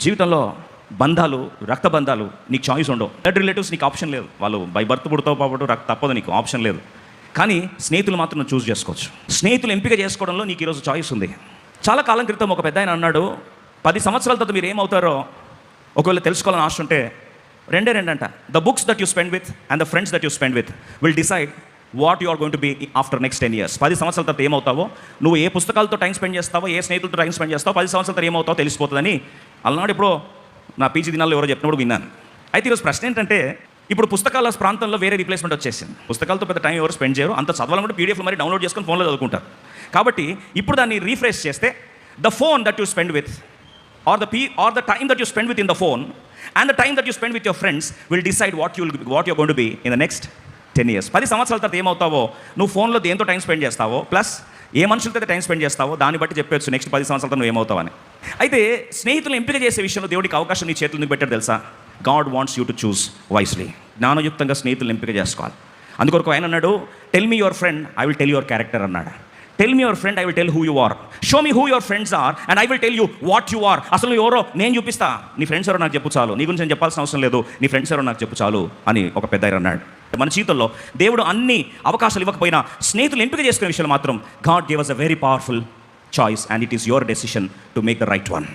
జీవితంలో బంధాలు, రక్త బంధాలు నీకు చాయిస్ ఉండవు. బ్లడ్ రిలేటివ్స్ నీకు ఆప్షన్ లేదు, వాళ్ళు బై బర్త్ పుడతావు పాపడు రక్త తప్పదు, నీకు ఆప్షన్ లేదు. కానీ స్నేహితులు మాత్రం నువ్వు చూస్ చేసుకోవచ్చు. స్నేహితులు ఎంపిక చేసుకోవడంలో నీకు ఈరోజు చాయిస్ ఉంది. చాలా కాలం క్రితం ఒక పెద్ద ఆయన అన్నాడు, 10 సంవత్సరాల తర్వాత మీరు ఏమవుతారో ఒకవేళ తెలుసుకోవాలని ఆశ ఉంటే రెండంట. The books that you spend with and the friends that you spend with will decide what you are going to be after next 10 years. 10 సంవత్సరాల తర్వాత ఏమవుతావో, నువ్వు ఏ పుస్తకాలతో టైం స్పెండ్ చేస్తావో, ఏ స్నేహితులతో టైం స్పెండ్ చేస్తావో, 10 సంవత్సరాల తర్వాత ఏమవుతావో తెలిసిపోతుందని అలనాడు ఇప్పుడు నా పీజీ దినాల్లో ఎవరో చెప్పినప్పుడు విన్నాను. అయితే ఈరోజు ప్రశ్న ఏంటంటే, ఇప్పుడు పుస్తకాల ప్రాంతంలో వేరే రీప్లేస్మెంట్ వచ్చేసింది. పుస్తకాలతో పెద్ద టైం ఎవరు స్పెండ్ చేయరు, అంత చదవాలంటే పీడిఎఫ్లు మరి డౌన్లోడ్ చేసుకొని ఫోన్లో చదువుకుంటారు. కాబట్టి ఇప్పుడు దాన్ని రీఫ్రెష్ చేస్తే the phone that you spend with are the time that you spend with in the phone and the time that you spend with your friends will decide what you're going to be in the next 10 years. 10 సంవత్సరాల తర్వాత ఏమవుతావో, నువ్వు ఫోన్లో దేంతో time spend చేస్తావో plus ఏ మనుషులతో time spend చేస్తావో దాన్ని బట్టి చెప్పవచ్చు నెక్స్ట్ 10 సంవత్సరాల తర్వాత నువ్వు ఏమవుతావని. అయితే స్నేహితులను ఎంపిక చేసే విషయంలో దేవుడికి అవకాశం నీ చేతులు ఎందుకు పెట్టాడు తెలుసా? God wants you to choose wisely. జ్ఞానయుక్తంగా స్నేహితులను ఎంపిక చేసుకోవాలి. అందుకొరకు ఆయన అన్నాడు, tell me your friend, I will tell your character అన్నాడు. Tell me your friend, I will tell who you are. Show me who your friends are and I will tell you what you are. అసలు నువ్వు ఎవరో నేను చూపిస్తా, నీ friends ఎవరో నాకు చెప్పు చాలు, నీ గురించి నేను చెప్పాల్సిన అవసరం లేదు, నీ ఫ్రెండ్స్ ఎవరో నాకు చెప్పు చాలు అని ఒక పెద్ద ఆయన అన్నాడు. మన జీవితంలో దేవుడు అన్ని అవకాశాలు ఇవ్వకపోయినా స్నేహితులు ఎంపిక చేసుకునే విషయంలో మాత్రం God gave us a very powerful choice and it is your decision to make the right one.